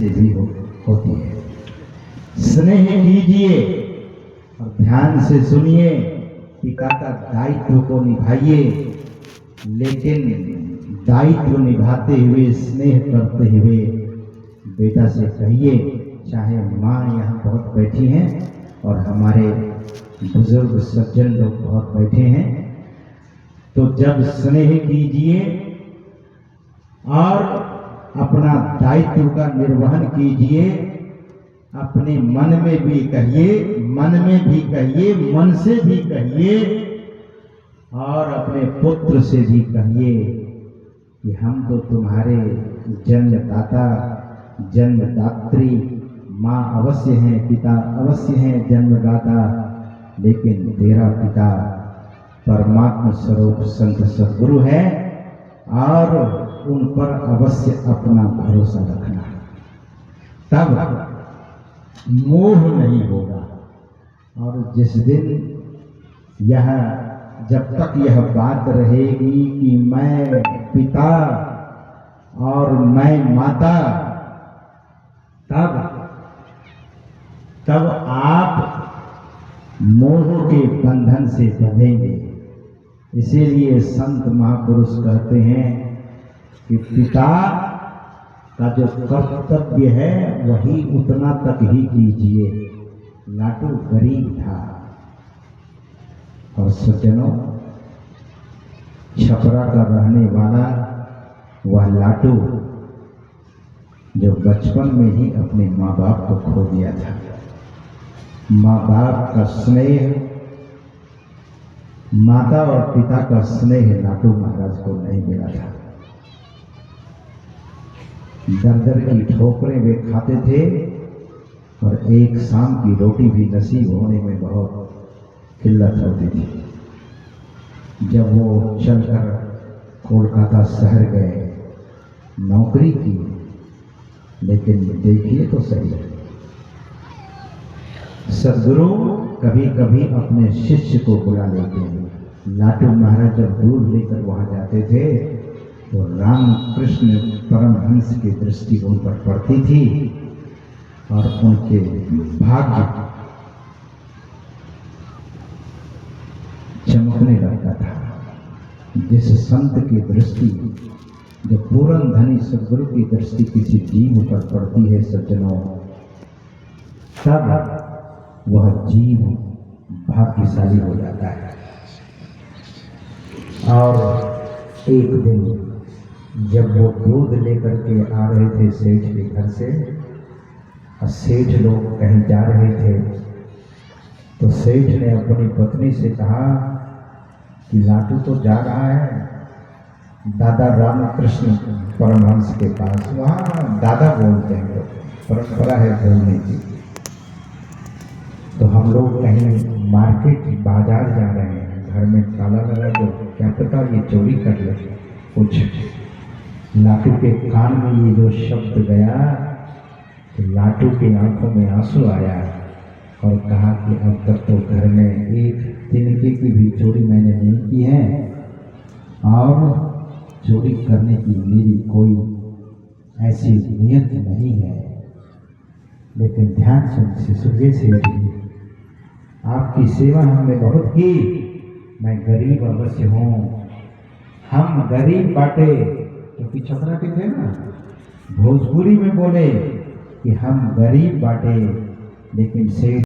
से भी होती है। स्नेह कीजिए और ध्यान से सुनिए, पिता का दायित्व को निभाइए, लेकिन दायित्व निभाते हुए स्नेह करते हुए बेटा से कहिए, चाहे माँ यहाँ बहुत बैठी हैं और हमारे बुजुर्ग सज्जन लोग बहुत बैठे हैं, तो जब स्नेह कीजिए और अपना दायित्व का निर्वहन कीजिए, अपने मन में भी कहिए, मन में भी कहिए, मन से भी कहिए और अपने पुत्र से भी कहिए कि हम तो तुम्हारे जन्मदाता जन्मदात्री, माँ अवश्य हैं, पिता अवश्य हैं जन्मदाता, लेकिन तेरा पिता परमात्मा स्वरूप संत सद्गुरु है और उन पर अवश्य अपना भरोसा रखना, तब मोह नहीं होगा। और जिस दिन जब तक यह बात रहेगी कि मैं पिता और मैं माता, तब आप मोह के बंधन से बंधेंगे। इसीलिए संत महापुरुष कहते हैं कि पिता का जो कर्तव्य है वही उतना तक ही कीजिए। लाटू गरीब था और सज्जनों, छपरा का रहने वाला वह लाटू जो बचपन में ही अपने माँ बाप को खो दिया था, माँ बाप का स्नेह, माता और पिता का स्नेह लाटू महाराज को नहीं मिला था। दर दर की ठोकरें वे खाते थे और एक शाम की रोटी भी नसीब होने में बहुत किल्लत होती थी। जब वो चलकर कोलकाता शहर गए, नौकरी की, लेकिन देखिए तो सही, सद्गुरु कभी कभी अपने शिष्य को बुला लेते हैं। लाटू महाराज जब दूध लेकर वहां जाते थे तो रामकृष्ण परमहंस की दृष्टि उन पर पड़ती थी और उनके भाग्य चमकने लगता था। जिस संत की दृष्टि, जो पूर्ण धनी सद्गुरु की दृष्टि किसी जीव पर पड़ती है सज्जनों, तब वह जीव भाग्यशाली हो जाता है। और एक दिन जब वो दूध लेकर के आ रहे थे सेठ के घर से, और सेठ लोग कहीं जा रहे थे, तो सेठ ने अपनी पत्नी से कहा कि लाटू तो जा रहा है दादा रामकृष्ण परमहंस के पास। वहाँ दादा बोलते हैं, तो परंपरा है बोलने की। तो हम लोग कहीं मार्केट बाजार जा रहे हैं, घर में ताला लगा, तो क्या पता ये चोरी कर ले कुछ। लाटू के कान में ये जो शब्द गया तो लाटू की आंखों में आंसू आया और कहा कि अब तक तो घर में एक तिनके की भी चोरी मैंने नहीं की है और चोरी करने की मेरी कोई ऐसी नियत नहीं है। लेकिन ध्यान से सुनिए सेठ जी, आपकी सेवा हमने बहुत की, मैं गरीब अवश्य हूँ, हम गरीब बाटे, क्योंकि छपरा के थे ना, भोजपुरी में बोले कि हम गरीब बाटे, लेकिन सेठ